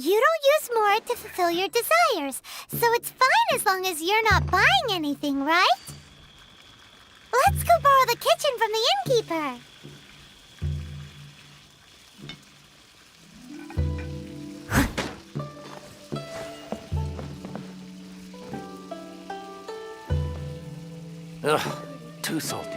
You don't use more to fulfill your desires, so it's fine as long as you're not buying anything, right? Let's go borrow the kitchen from the innkeeper. Ugh, too salty.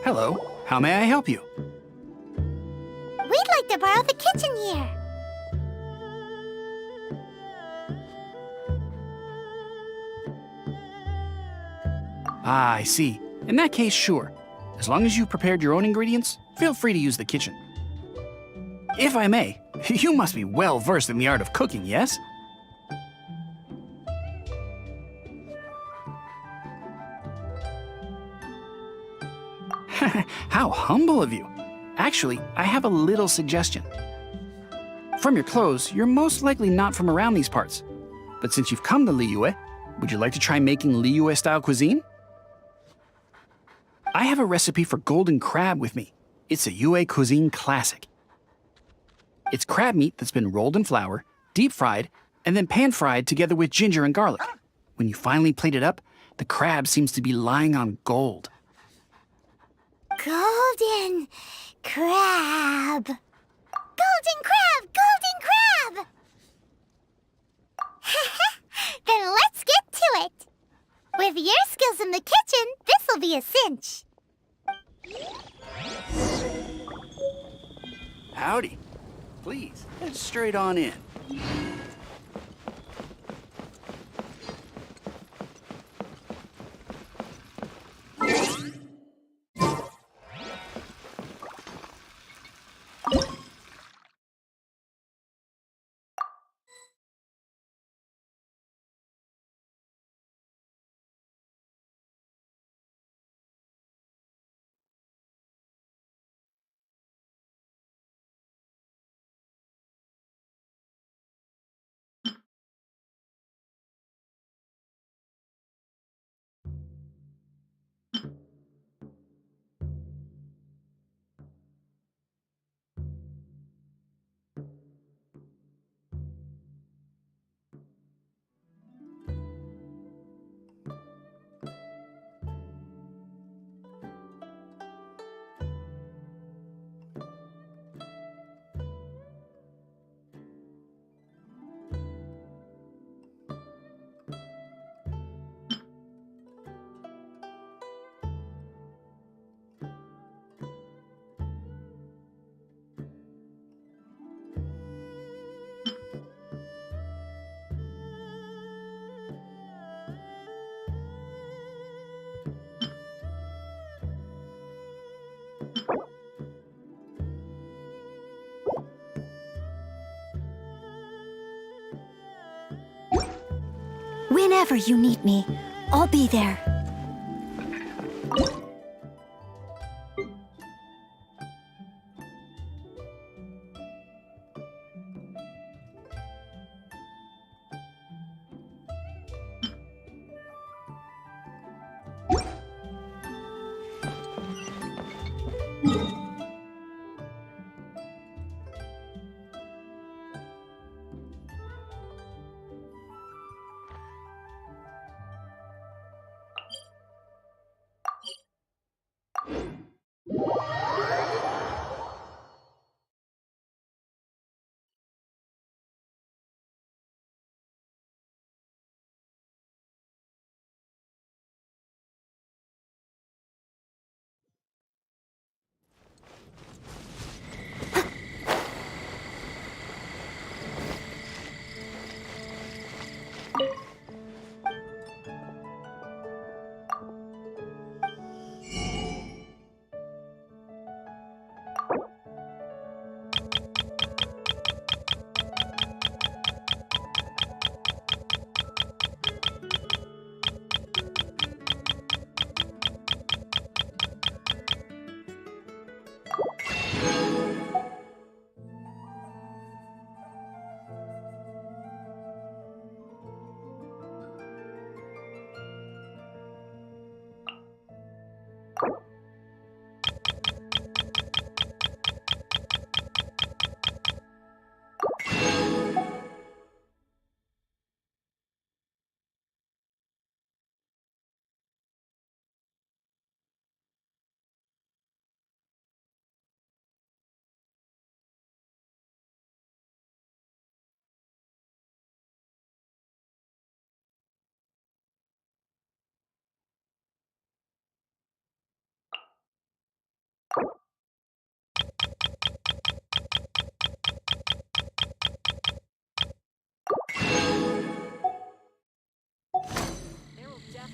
Hello, how may I help you? We'd like to borrow the kitchen here. Ah, I see. In that case, sure. As long as you've prepared your own ingredients, feel free to use the kitchen. If I may, you must be well versed in the art of cooking, yes? How humble of you. Actually, I have a little suggestion. From your clothes, you're most likely not from around these parts. But since you've come to Liyue, would you like to try making Liyue-style cuisine? I have a recipe for golden crab with me. It's a Yue cuisine classic. It's crab meat that's been rolled in flour, deep fried, and then pan fried together with ginger and garlic. When you finally plate it up, the crab seems to be lying on gold. Golden crab. Golden crab! Golden crab! Then let's get to it. With your skills in the kitchen, this'll be a cinch. Howdy. Please, head straight on in. Whenever you need me, I'll be there.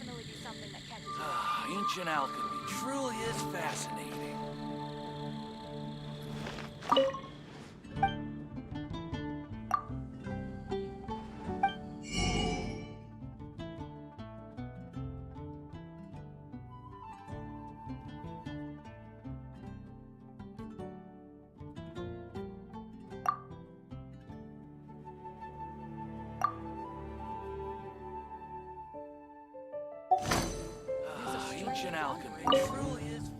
definitely be something that catches your Ancient alchemy truly is fascinating. Ancient alchemy truly is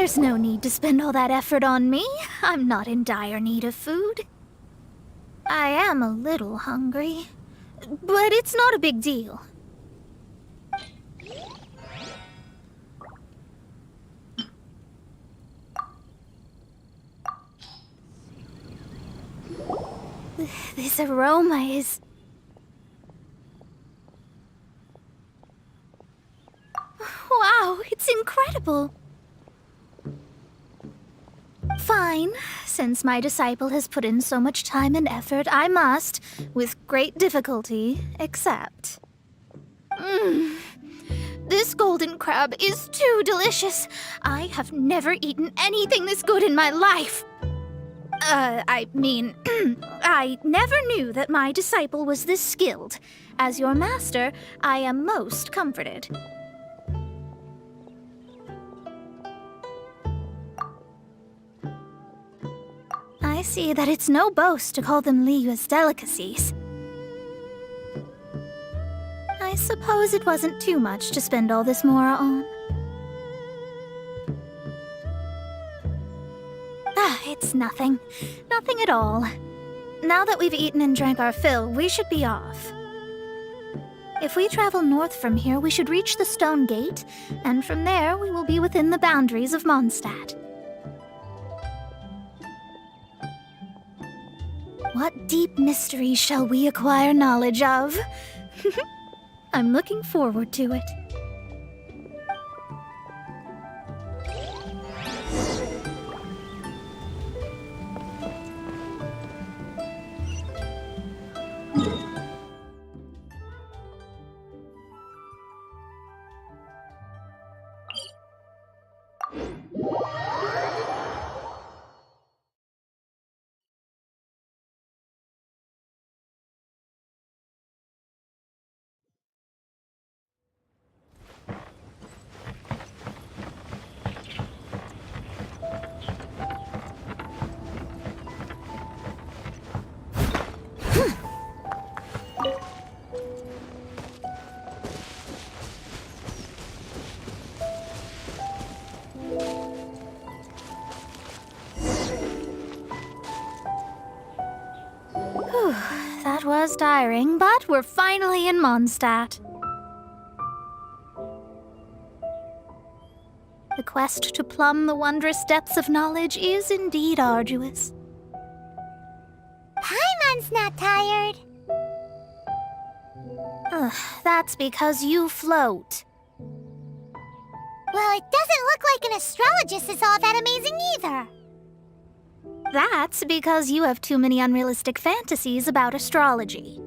There's no need to spend all that effort on me. I'm not in dire need of food. I am a little hungry, but it's not a big deal. This aroma is... Wow, it's incredible. Fine. Since my disciple has put in so much time and effort, I must, with great difficulty, accept. This golden crab is too delicious. I have never eaten anything this good in my life. I never knew that my disciple was this skilled. As your master, I am most comforted. I see that it's no boast to call them Liyue's delicacies. I suppose it wasn't too much to spend all this mora on. It's nothing. Nothing at all. Now that we've eaten and drank our fill, we should be off. If we travel north from here, we should reach the stone gate, and from there we will be within the boundaries of Mondstadt. What deep mysteries shall we acquire knowledge of? I'm looking forward to it. That was tiring, but we're finally in Mondstadt. The quest to plumb the wondrous depths of knowledge is indeed arduous. Paimon's not tired. That's because you float. Well, it doesn't look like an astrologist is all that amazing either. That's because you have too many unrealistic fantasies about astrology.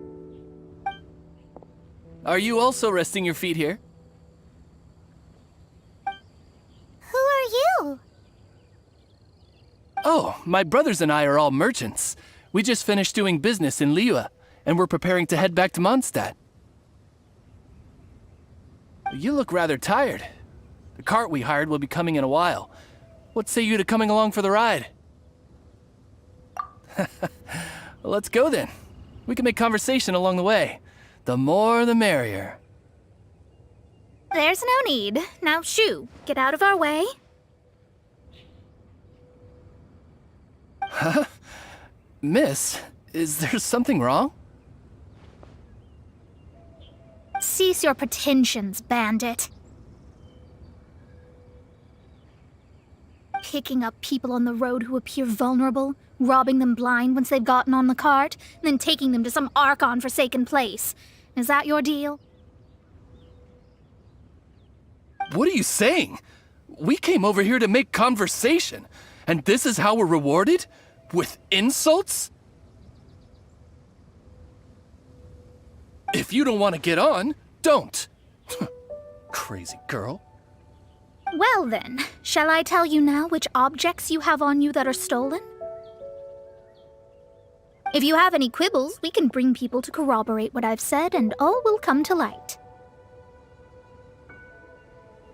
Are you also resting your feet here? Who are you? Oh, my brothers and I are all merchants. We just finished doing business in Liyue, and we're preparing to head back to Mondstadt. You look rather tired. The cart we hired will be coming in a while. What say you to coming along for the ride? Well, let's go then. We can make conversation along the way. The more the merrier. There's no need. Now, shoo, get out of our way. Huh? Miss, is there something wrong? Cease your pretensions, bandit. Picking up people on the road who appear vulnerable, robbing them blind once they've gotten on the cart, and then taking them to some Archon-forsaken place. Is that your deal? What are you saying? We came over here to make conversation, and this is how we're rewarded? With insults? If you don't want to get on, don't. Crazy girl. Well then, shall I tell you now which objects you have on you that are stolen? If you have any quibbles, we can bring people to corroborate what I've said, and all will come to light.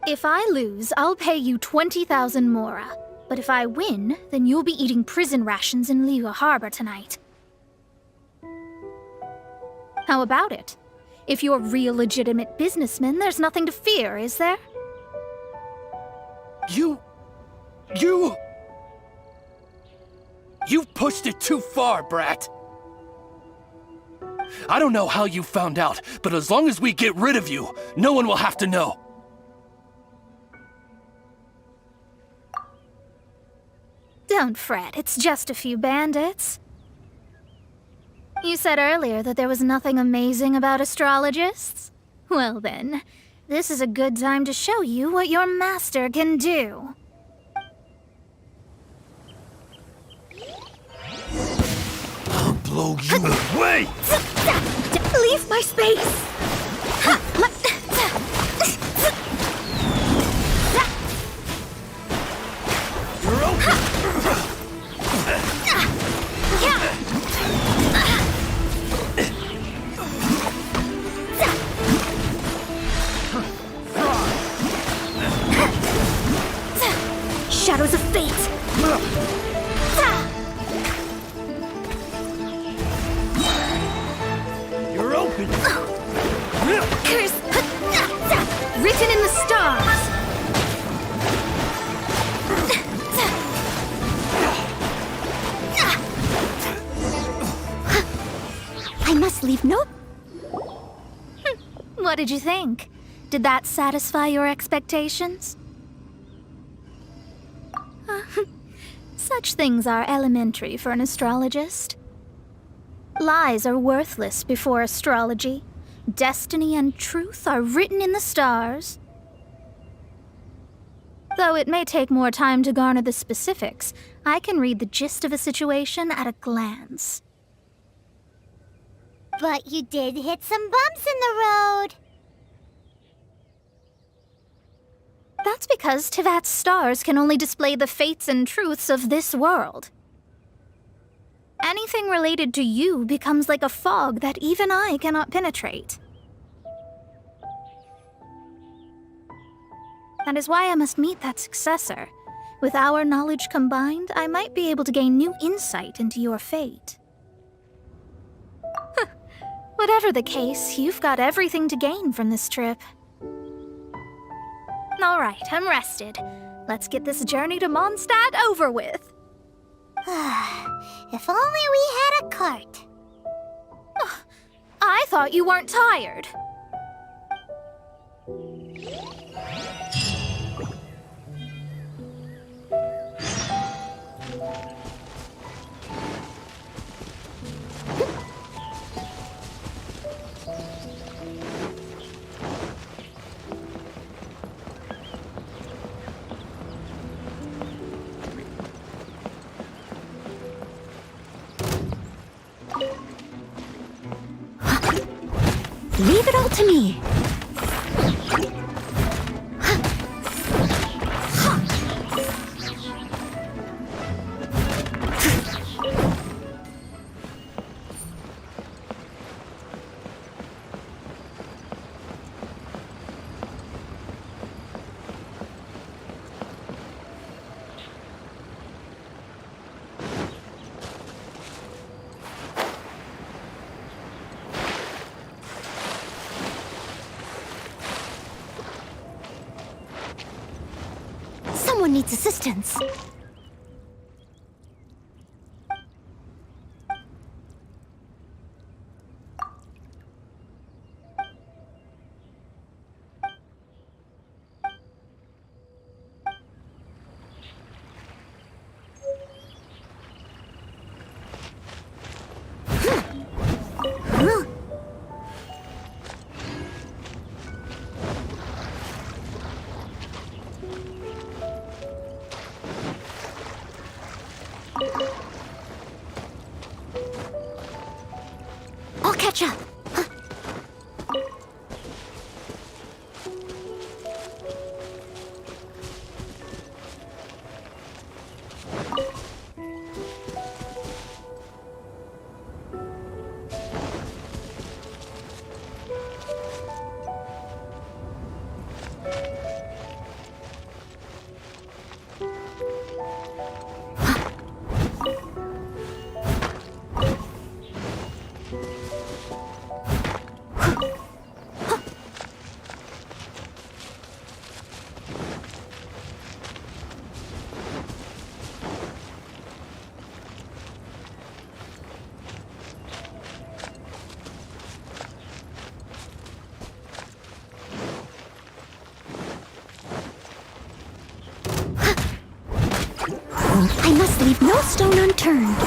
If I lose, I'll pay you 20,000 mora. But if I win, then you'll be eating prison rations in Liyue Harbor tonight. How about it? If you're real legitimate businessmen, there's nothing to fear, is there? You've pushed it too far, brat. I don't know how you found out, but as long as we get rid of you, no one will have to know. Don't fret, it's just a few bandits. You said earlier that there was nothing amazing about astrologists? Well then, this is a good time to show you what your master can do. I'll blow you away! Leave my space! Curse! Written in the stars! I must leave no... What did you think? Did that satisfy your expectations? Such things are elementary for an astrologist. Lies are worthless before astrology. Destiny and truth are written in the stars. Though it may take more time to garner the specifics, I can read the gist of a situation at a glance. But you did hit some bumps in the road. That's because Tivat's stars can only display the fates and truths of this world. Anything related to you becomes like a fog that even I cannot penetrate. That is why I must meet that successor. With our knowledge combined, I might be able to gain new insight into your fate. Whatever the case, you've got everything to gain from this trip. All right, I'm rested. Let's get this journey to Mondstadt over with. If only we had a cart. I thought you weren't tired. Leave it all to me. Someone needs assistance. I'll catch up. I must leave no stone unturned.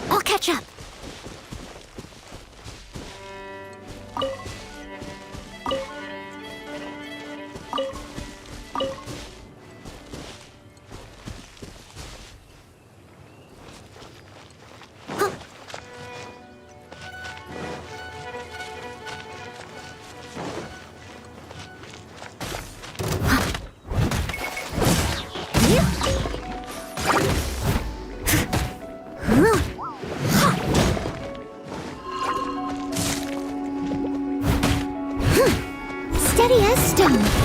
I'll catch up. sting.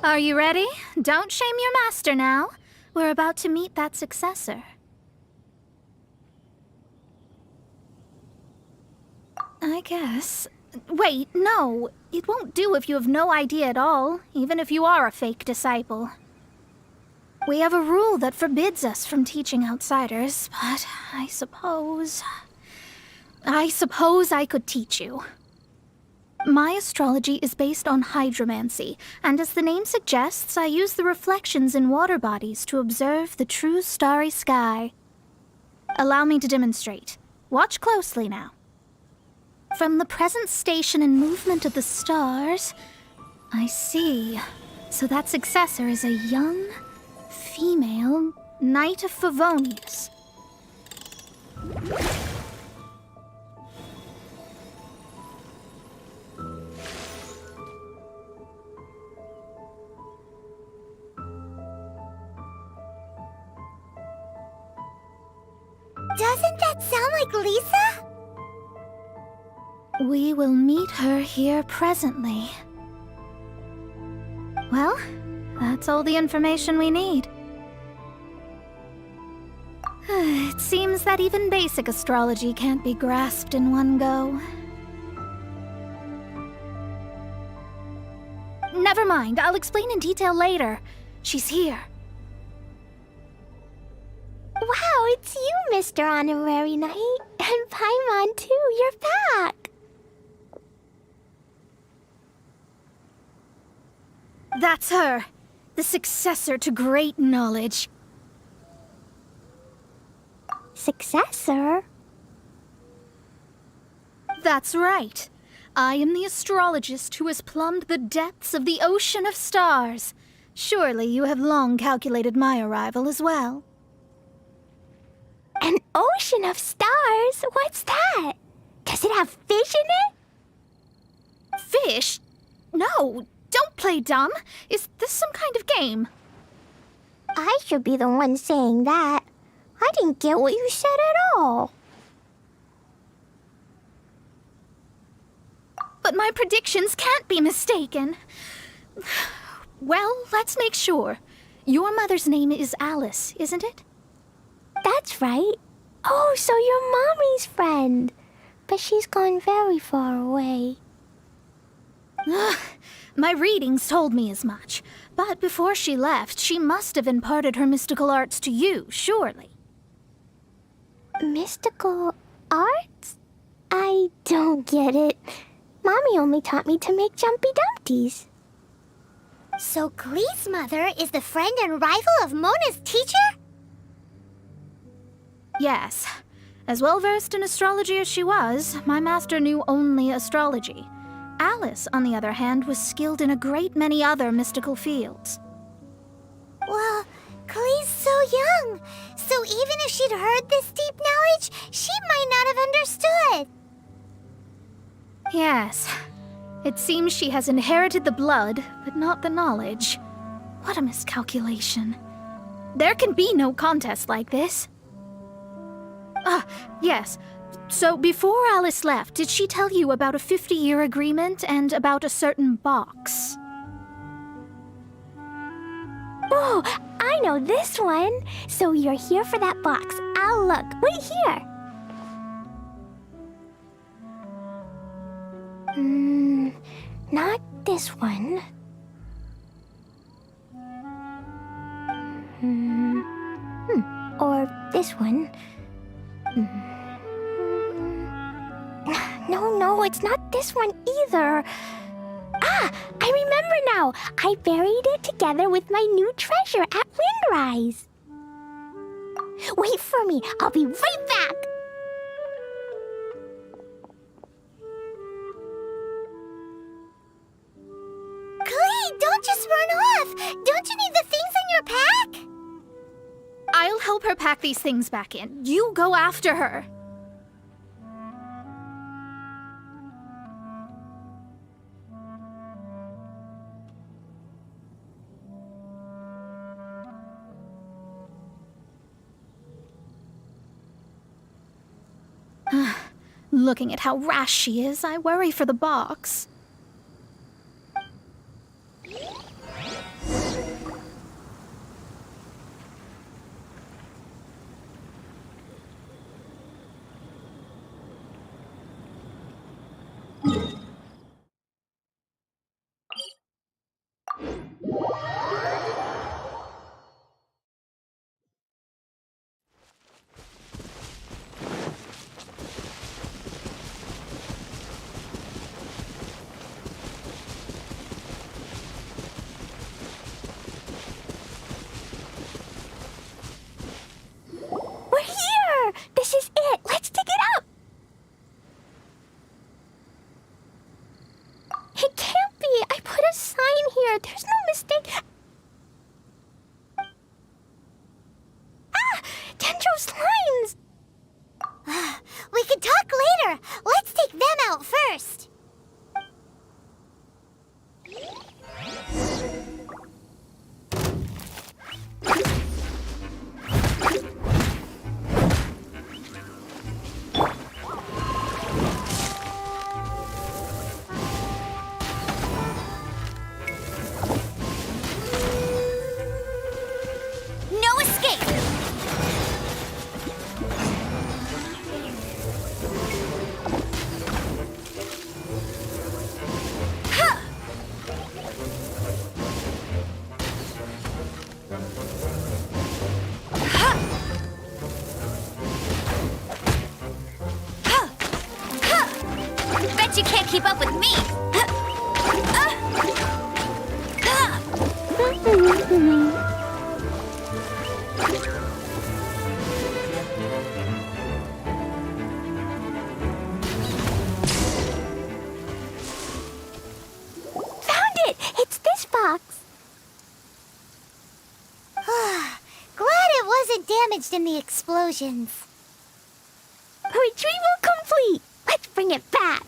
Are you ready? Don't shame your master now. We're about to meet that successor. I guess. Wait, no. It won't do if you have no idea at all, even if you are a fake disciple. We have a rule that forbids us from teaching outsiders, but I suppose I could teach you. My astrology is based on hydromancy, and as the name suggests, I use the reflections in water bodies to observe the true starry sky. Allow me to demonstrate. Watch closely now. From the present station and movement of the stars, I see. So that successor is a young, female Knight of Favonius. Doesn't that sound like Lisa? We will meet her here presently. Well, that's all the information we need. It seems that even basic astrology can't be grasped in one go. Never mind, I'll explain in detail later. She's here. Wow, it's you, Mr. Honorary Knight. And Paimon, too, you're back. That's her, the successor to great knowledge. Successor? That's right. I am the astrologist who has plumbed the depths of the ocean of stars. Surely you have long calculated my arrival as well. An ocean of stars? What's that? Does it have fish in it? Fish? No, don't play dumb. Is this some kind of game? I should be the one saying that. I didn't get what you said at all. But my predictions can't be mistaken. Well, let's make sure. Your mother's name is Alice, isn't it? That's right. Oh, so you're Mommy's friend. But she's gone very far away. My readings told me as much. But before she left, she must have imparted her mystical arts to you, surely. Mystical arts? I don't get it. Mommy only taught me to make Jumpy Dumpties. So Glee's mother is the friend and rival of Mona's teacher? Yes. As well-versed in astrology as she was, my master knew only astrology. Alice, on the other hand, was skilled in a great many other mystical fields. Well, Glee's so young. So even if she'd heard this deep knowledge, she might not have understood. Yes. It seems she has inherited the blood, but not the knowledge. What a miscalculation. There can be no contest like this. Ah, yes. So before Alice left, did she tell you about a 50-year agreement and about a certain box? Oh, I know this one. So you're here for that box. I'll look. Wait here. Not this one. Or this one. No, it's not this one either. Ah, I remember now. I buried it together with my new treasure at Windrise. Wait for me. I'll be right back. Glee, don't just run off. Don't you need the things in your pack? I'll help her pack these things back in. You go after her. Looking at how rash she is, I worry for the box. We're here! This is it! Let's dig it up! It can't be! I put a sign here! There's no mistake! Ah! Dendro slimes! We can talk later! Let's take them out first! No escape! Bet you can't keep up with me! Found it! It's this box. Glad it wasn't damaged in the explosions. Retrieval complete! Let's bring it back.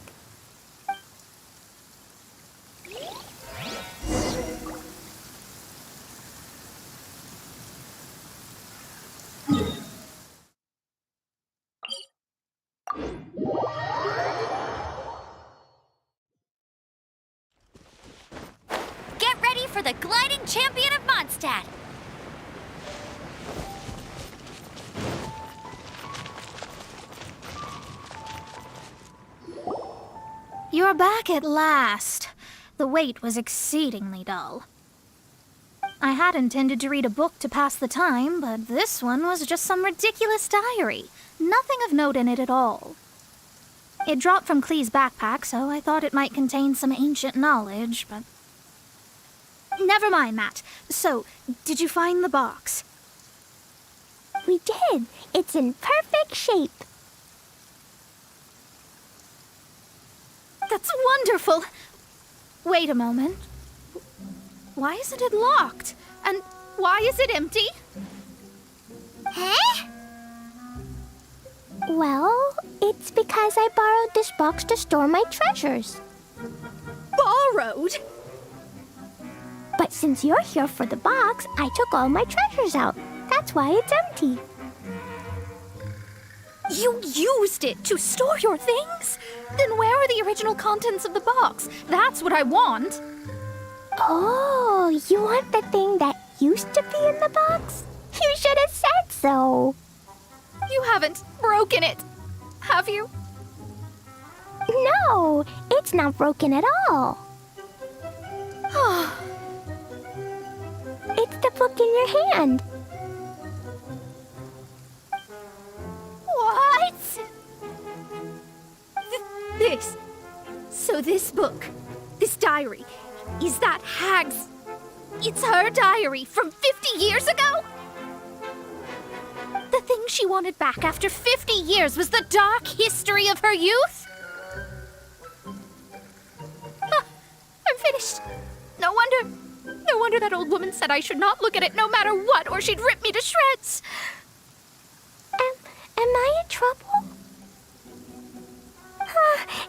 Mondstadt. You're back at last. The wait was exceedingly dull. I had intended to read a book to pass the time, but this one was just some ridiculous diary. Nothing of note in it at all. It dropped from Clee's backpack, so I thought it might contain some ancient knowledge, but... Never mind that. So, did you find the box? We did. It's in perfect shape. That's wonderful! Wait a moment. Why isn't it locked? And why is it empty? Huh? Well, it's because I borrowed this box to store my treasures. Borrowed? But since you're here for the box, I took all my treasures out. That's why it's empty. You used it to store your things? Then where are the original contents of the box? That's what I want. Oh, you want the thing that used to be in the box? You should have said so. You haven't broken it, have you? No, it's not broken at all. It's the book in your hand. What? This. So this book, this diary, is that Hag's... It's her diary from 50 years ago? The thing she wanted back after 50 years was the dark history of her youth? I'm finished. No wonder that old woman said I should not look at it no matter what, or she'd rip me to shreds. Am I in trouble?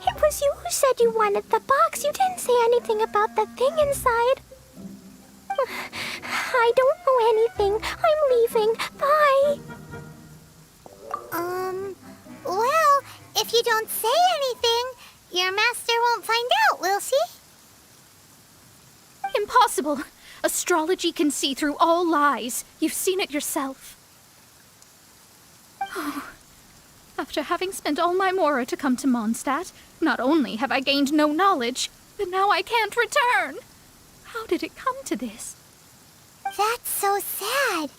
It was you who said you wanted the box. You didn't say anything about the thing inside. I don't know anything. I'm leaving. Bye. Well, if you don't say anything, your master won't find out, will she? Impossible. Astrology can see through all lies. You've seen it yourself. After having spent all my mora to come to Mondstadt, not only have I gained no knowledge, but now I can't return. How did it come to this? That's so sad.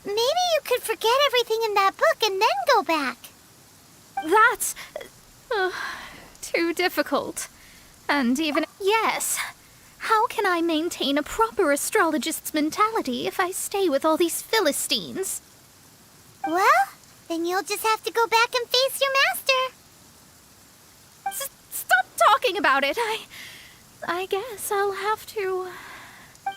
Maybe you could forget everything in that book and then go back. That's... too difficult. And even... Yes. How can I maintain a proper astrologist's mentality if I stay with all these Philistines? Well, then you'll just have to go back and face your master. Stop talking about it. I guess I'll have to...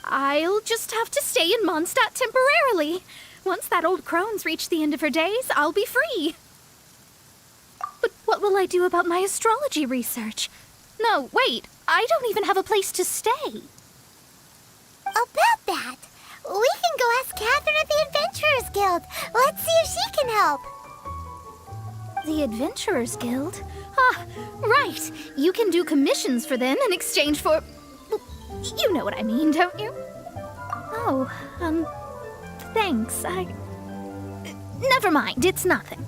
I'll just have to stay in Mondstadt temporarily. Once that old crone's reached the end of her days, I'll be free. But what will I do about my astrology research? No, wait. I don't even have a place to stay. About that, we can go ask Catherine at the Adventurers Guild. Let's see if she can help. The Adventurers Guild? Ah, right. You can do commissions for them in exchange for... Well, you know what I mean, don't you? Oh, thanks. Never mind, it's nothing.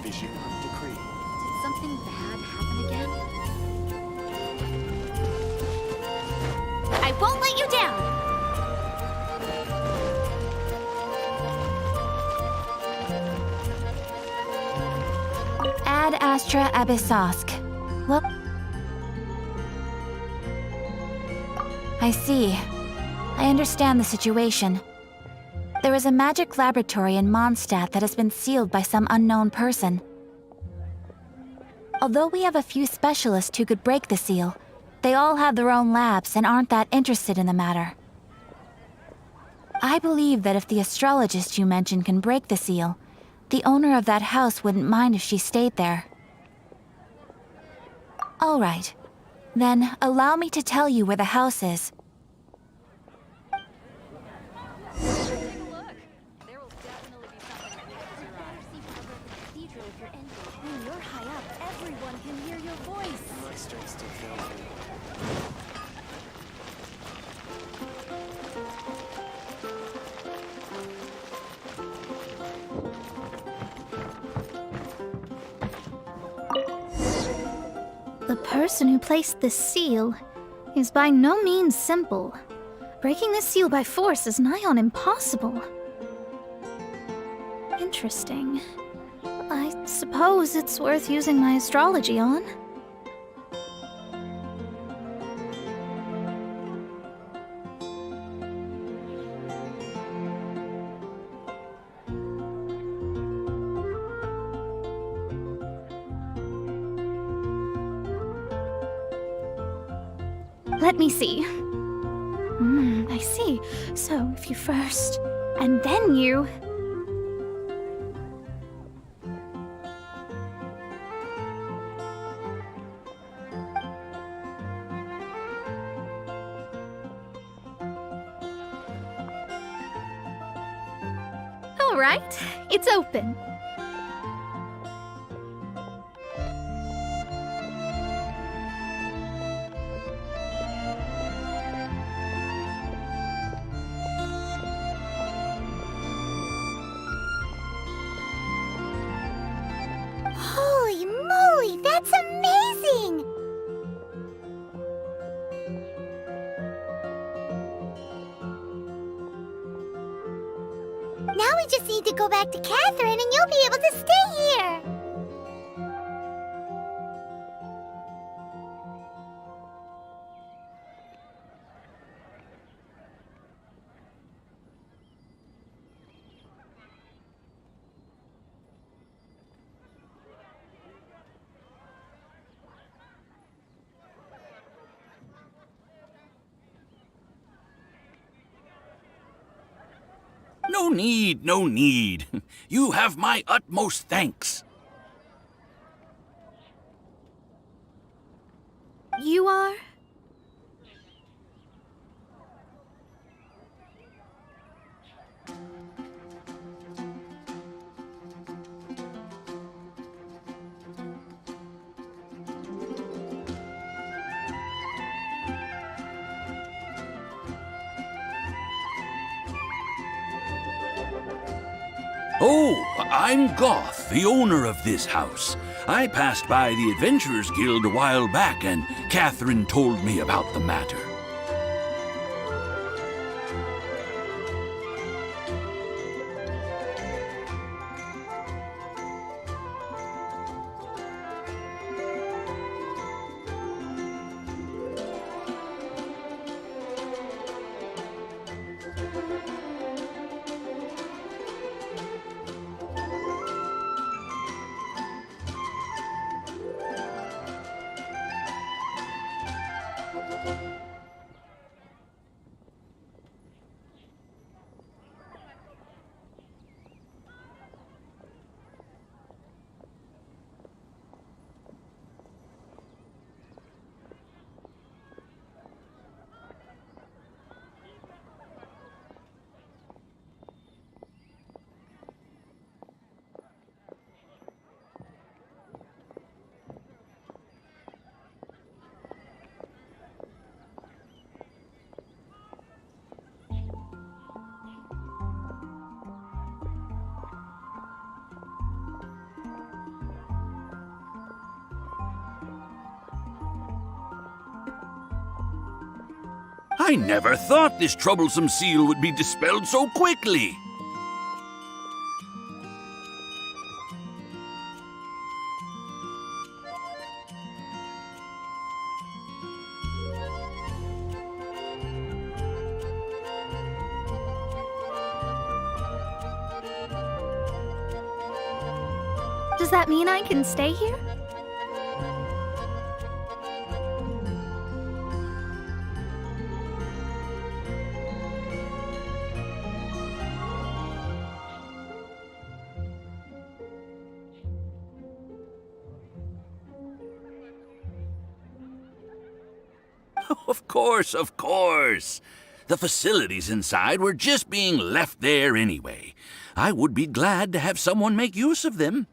Vision of decree. Did something bad happen again? I won't let you down. Ad Astra Abyssosk. Well, I see. I understand the situation. There is a magic laboratory in Mondstadt that has been sealed by some unknown person. Although we have a few specialists who could break the seal, they all have their own labs and aren't that interested in the matter. I believe that if the astrologist you mentioned can break the seal, the owner of that house wouldn't mind if she stayed there. All right. Then allow me to tell you where the house is. The person who placed this seal is by no means simple. Breaking this seal by force is nigh on impossible. Interesting. I suppose it's worth using my astrology on. Let me see. I see. So, if you first, and then you... All right, it's open. Holy moly, that's amazing! Now we just need to go back to Catherine and you'll be able to stay here! No need, no need. You have my utmost thanks. You are? Oh, I'm Goth, the owner of this house. I passed by the Adventurers Guild a while back, and Catherine told me about the matter. I never thought this troublesome seal would be dispelled so quickly. Does that mean I can stay here? Of course, of course. The facilities inside were just being left there anyway. I would be glad to have someone make use of them.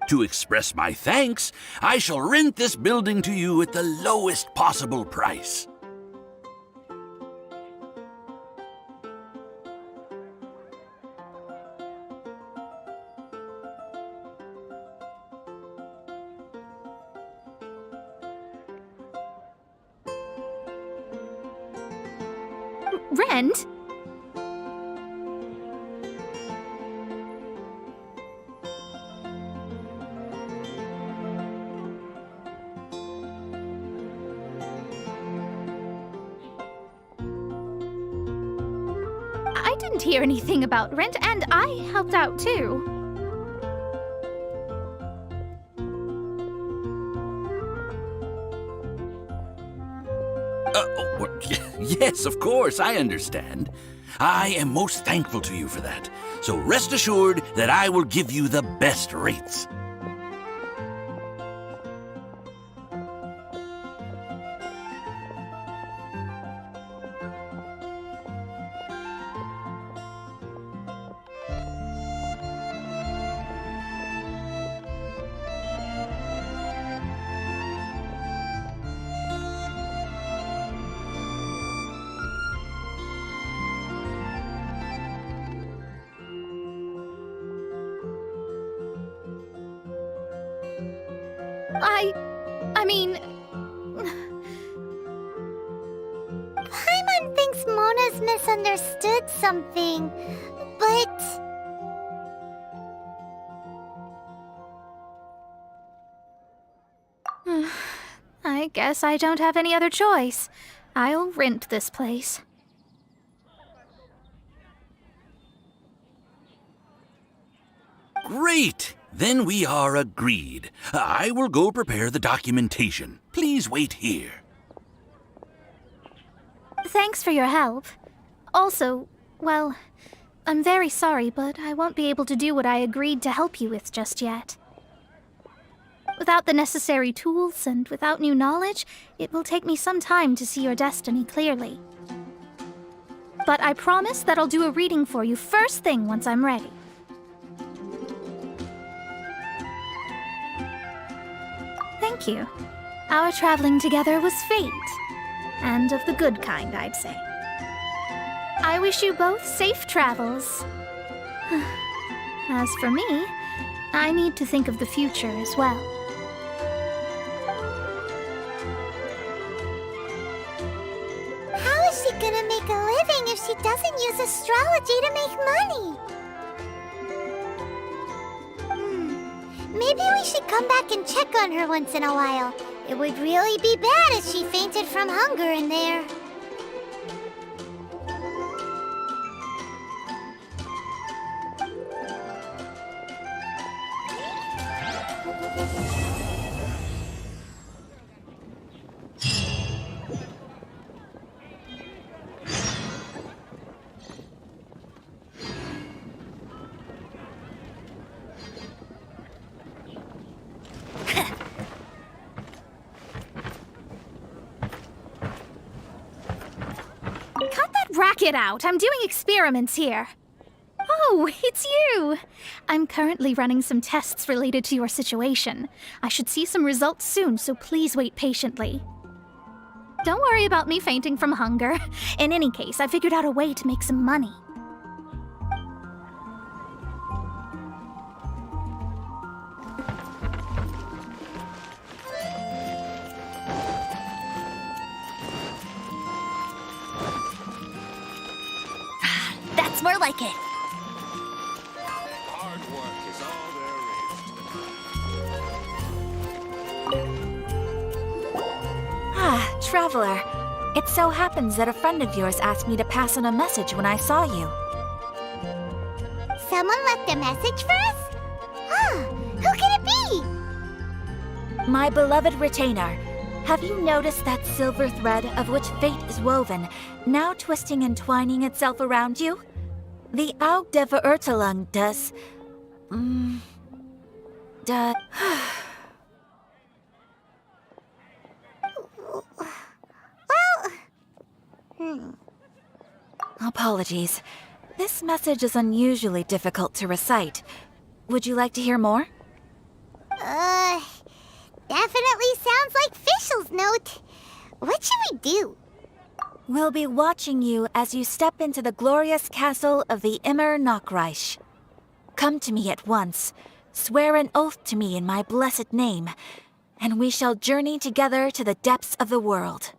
To express my thanks, I shall rent this building to you at the lowest possible price. Rent? I didn't hear anything about rent, and I helped out too. Yes, of course, I understand. I am most thankful to you for that. So rest assured that I will give you the best rates. I mean... Paimon thinks Mona's misunderstood something, but... I guess I don't have any other choice. I'll rent this place. Great! Then we are agreed. I will go prepare the documentation. Please wait here. Thanks for your help. Also, well, I'm very sorry, but I won't be able to do what I agreed to help you with just yet. Without the necessary tools and without new knowledge, it will take me some time to see your destiny clearly. But I promise that I'll do a reading for you first thing once I'm ready. Thank you. Our traveling together was fate. And of the good kind, I'd say. I wish you both safe travels. As for me, I need to think of the future as well. How is she gonna make a living if she doesn't use astrology to make money? Maybe we should come back and check on her once in a while. It would really be bad if she fainted from hunger in there. Racket out! I'm doing experiments here. Oh, it's you! I'm currently running some tests related to your situation. I should see some results soon, so please wait patiently. Don't worry about me fainting from hunger. In any case, I figured out a way to make some money. That's more like it. Hard work is all there is. Ah, Traveler. It so happens that a friend of yours asked me to pass on a message when I saw you. Someone left a message for us? Huh, who could it be? My beloved retainer, have you noticed that silver thread of which fate is woven, now twisting and twining itself around you? The Aug der Verurteilung does... Apologies. This message is unusually difficult to recite. Would you like to hear more? Definitely sounds like Fischl's note. What should we do? We'll be watching you as you step into the glorious castle of the Immer Knockreich. Come to me at once, swear an oath to me in my blessed name, and we shall journey together to the depths of the world.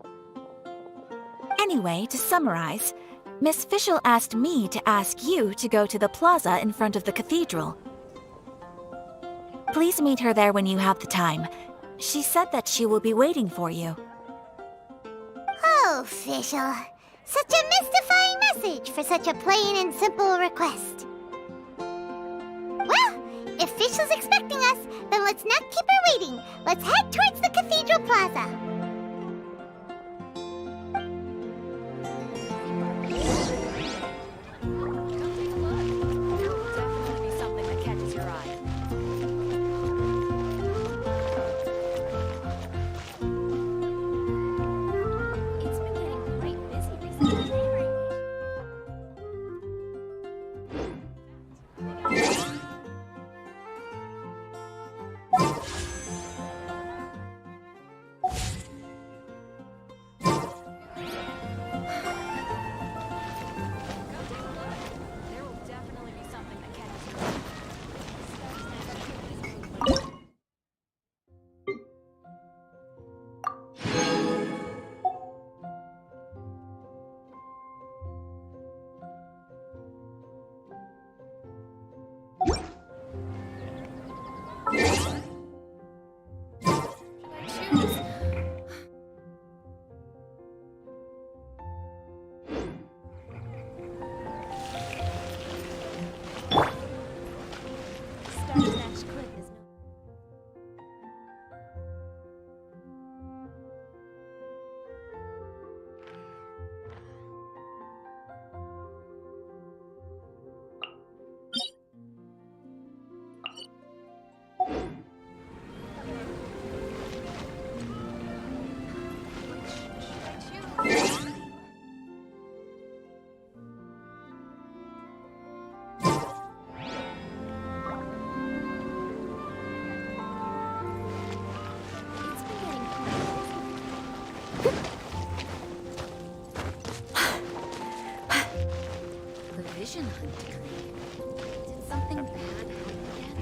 Anyway, to summarize, Miss Fischl asked me to ask you to go to the plaza in front of the cathedral. Please meet her there when you have the time. She said that she will be waiting for you. Oh, Fischl. Such a mystifying message for such a plain and simple request. Well, if Fischl's expecting us, then let's not keep her waiting. Let's head towards the cathedral plaza. Vision hunt decree. Did something bad happen again?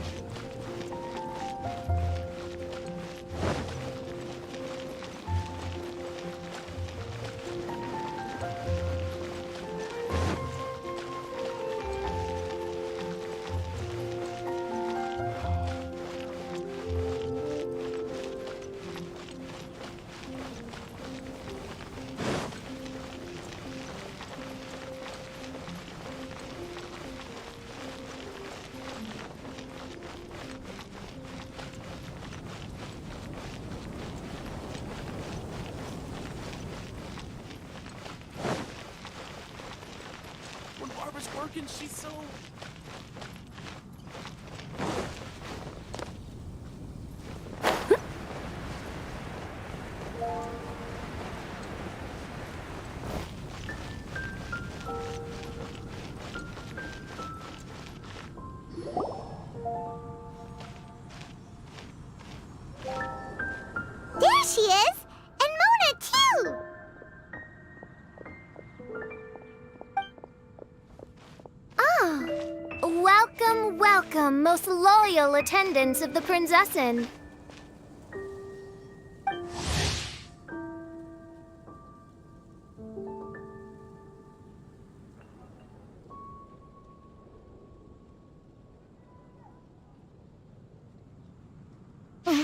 When Barbara's working, she's so... There she is! And Mona, too! Oh, welcome, welcome, most loyal attendants of the Prinzessin.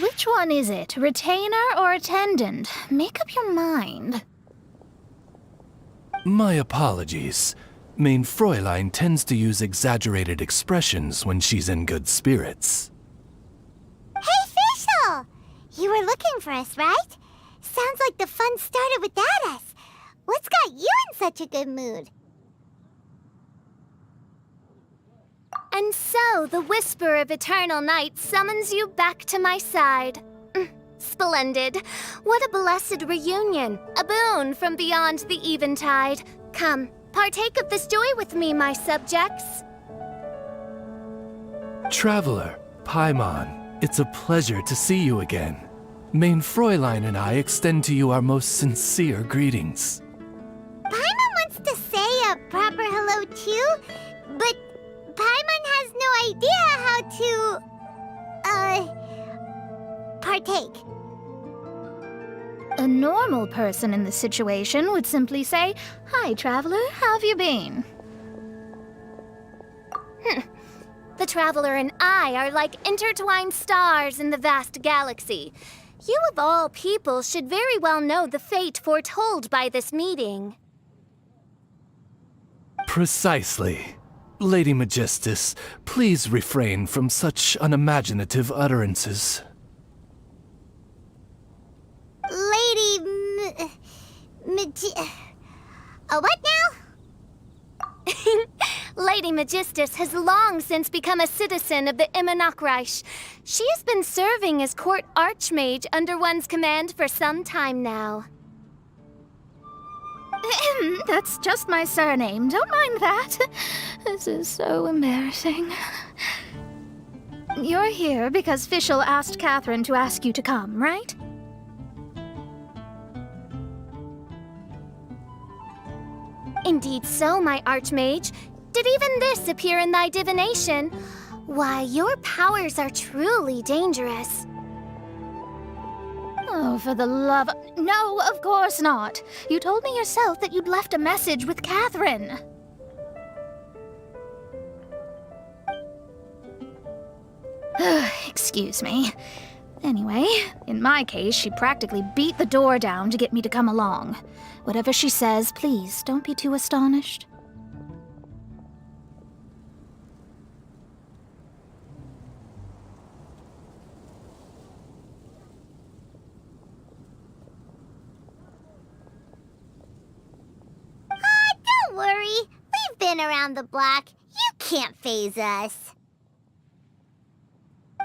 Which one is it? Retainer or attendant? Make up your mind. My apologies. Main Fräulein tends to use exaggerated expressions when she's in good spirits. Hey, Fischl! You were looking for us, right? Sounds like the fun started without us. What's got you in such a good mood? And so the whisper of eternal night summons you back to my side. Splendid. What a blessed reunion. A boon from beyond the eventide. Come, partake of this joy with me, my subjects. Traveler, Paimon, it's a pleasure to see you again. Main Fräulein and I extend to you our most sincere greetings. Paimon wants to say a proper hello too, but Paimon has no idea how to, partake. A normal person in this situation would simply say, "Hi, traveler, how have you been?" The Traveler and I are like intertwined stars in the vast galaxy. You of all people should very well know the fate foretold by this meeting. Precisely. Lady Magistus, please refrain from such unimaginative utterances. Lady what now? Lady Magistus has long since become a citizen of the Immonachreich. She has been serving as court archmage under one's command for some time now. That's just my surname. Don't mind that. This is so embarrassing. You're here because Fischl asked Catherine to ask you to come, right? Indeed so, my archmage. Did even this appear in thy divination? Why, your powers are truly dangerous. Oh, for the love of... No, of course not. You told me yourself that you'd left a message with Catherine. Excuse me. Anyway, in my case, she practically beat the door down to get me to come along. Whatever she says, please, don't be too astonished. Don't worry. We've been around the block. You can't faze us.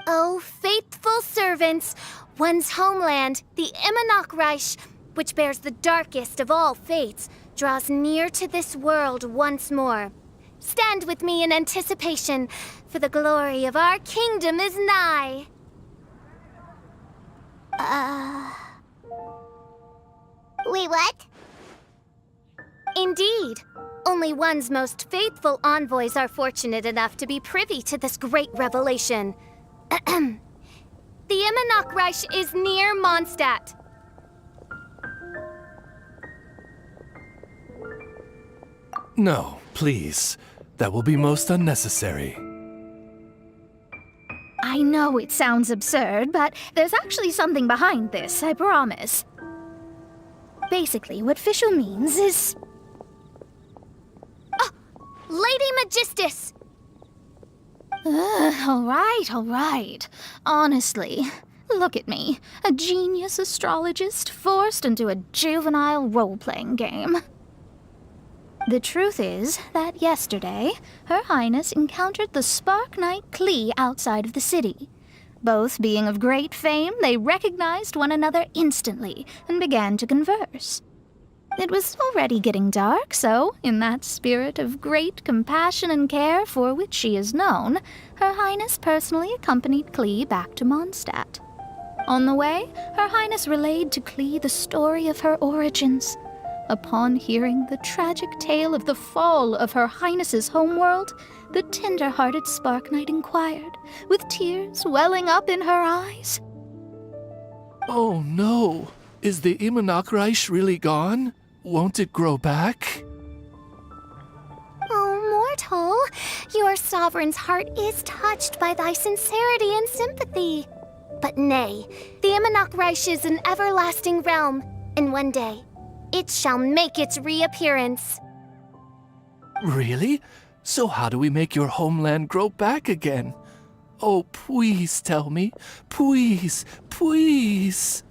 Oh, faithful servants, one's homeland, the Immonachreich, which bears the darkest of all fates, draws near to this world once more. Stand with me in anticipation, for the glory of our kingdom is nigh. Wait, what? Indeed. Only one's most faithful envoys are fortunate enough to be privy to this great revelation. The Immonachreich is near Mondstadt. No, please. That will be most unnecessary. I know it sounds absurd, but there's actually something behind this, I promise. Basically, what Fischl means is... Lady Magistus! All right. Honestly, look at me. A genius astrologist forced into a juvenile role-playing game. The truth is that yesterday, Her Highness encountered the Spark Knight Klee outside of the city. Both being of great fame, they recognized one another instantly and began to converse. It was already getting dark, so, in that spirit of great compassion and care for which she is known, Her Highness personally accompanied Klee back to Mondstadt. On the way, Her Highness relayed to Klee the story of her origins. Upon hearing the tragic tale of the fall of Her Highness's homeworld, the tender-hearted Spark Knight inquired, with tears welling up in her eyes. Oh no! Is the Immonachreich really gone? Won't it grow back? Oh, mortal, your sovereign's heart is touched by thy sincerity and sympathy. But nay, the Imanok Reich is an everlasting realm, and one day, it shall make its reappearance. Really? So how do we make your homeland grow back again? Oh, please tell me. Please, please.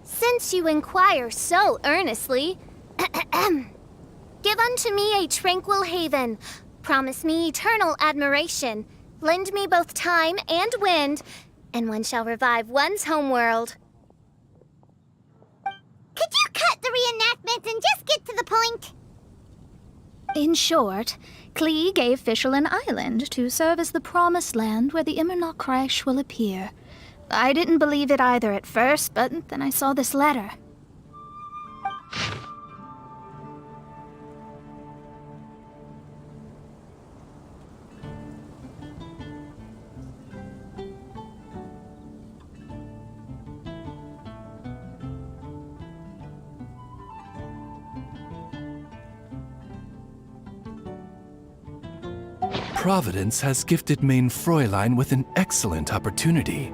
Since you inquire so earnestly, give unto me a tranquil haven. Promise me eternal admiration. Lend me both time and wind, and one shall revive one's homeworld. Could you cut the reenactment and just get to the point? In short, Klee gave Fischl an island to serve as the promised land where the Imanok Reich will appear. I didn't believe it either at first, but then I saw this letter. Providence has gifted Main Fräulein with an excellent opportunity.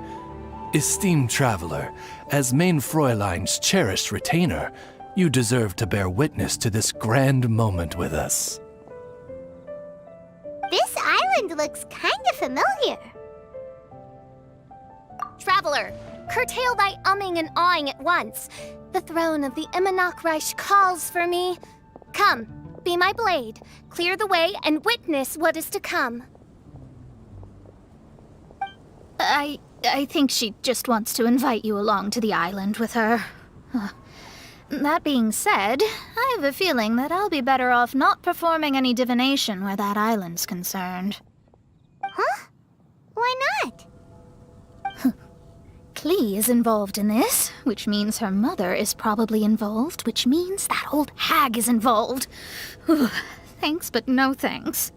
Esteemed traveler, as Main Fräulein's cherished retainer, you deserve to bear witness to this grand moment with us. This island looks kind of familiar. Traveler, curtail thy umming and awing at once. The throne of the Imanok Reich calls for me. Come, be my blade, clear the way, and witness what is to come. I think she just wants to invite you along to the island with her. That being said, I have a feeling that I'll be better off not performing any divination where that island's concerned. Huh? Why not? Klee is involved in this, which means her mother is probably involved, which means that old hag is involved. Thanks, but no thanks.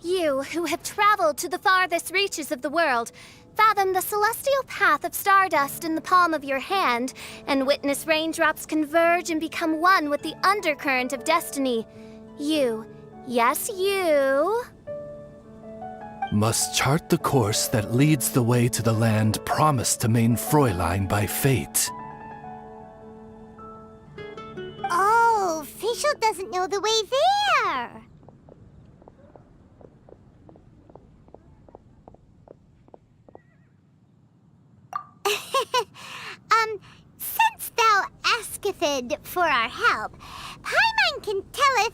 You, who have traveled to the farthest reaches of the world, fathom the celestial path of stardust in the palm of your hand, and witness raindrops converge and become one with the undercurrent of destiny. You, yes, you, must chart the course that leads the way to the land promised to Main Fräulein by fate. Oh, Fischl doesn't know the way there. Since thou asketh for our help, Paimon can telleth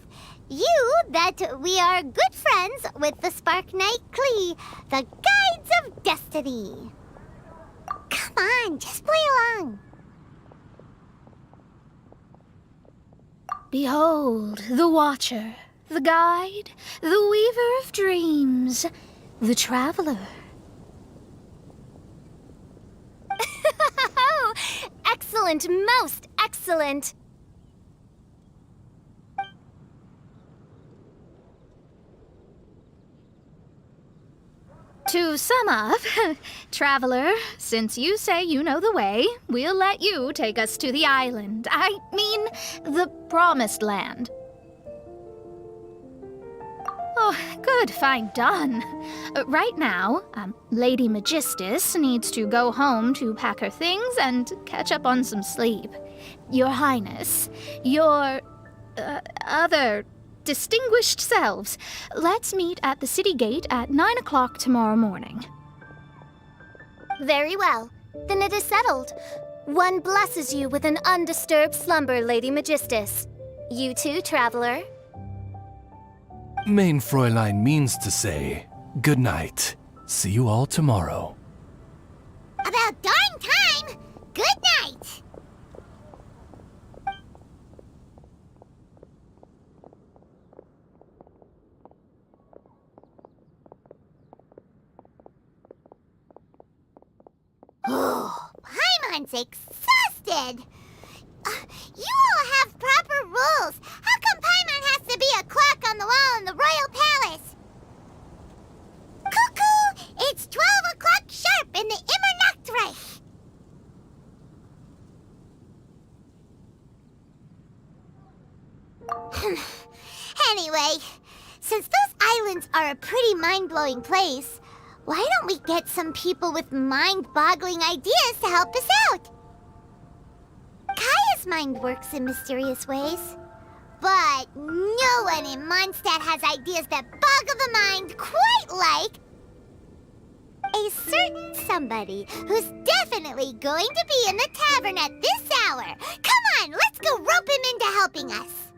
you that we are good friends with the Spark Knight Klee, the Guides of Destiny. Come on, just play along. Behold, the Watcher, the Guide, the Weaver of Dreams, the Traveler. excellent, most excellent. To sum up, Traveler, since you say you know the way, we'll let you take us to the island. I mean, the Promised Land. Oh, good, fine, done. Right now, Lady Magistus needs to go home to pack her things and catch up on some sleep. Your Highness, your other distinguished selves, let's meet at the city gate at 9 o'clock tomorrow morning. Very well. Then it is settled. One blesses you with an undisturbed slumber, Lady Magistus. You too, Traveler. Main Fräulein means to say, good night. See you all tomorrow. About darn time! Good night! Oh, Paimon's exhausted! You all have proper rules. How come Paimon has to be a clock on the wall in the royal palace? Cuckoo! It's 12 o'clock sharp in the Immernachtreich! Anyway, since those islands are a pretty mind-blowing place, Why don't we get some people with mind-boggling ideas to help us out? Kaya's mind works in mysterious ways. But no one in Mondstadt has ideas that boggle the mind quite like a certain somebody who's definitely going to be in the tavern at this hour. Come on, let's go rope him into helping us.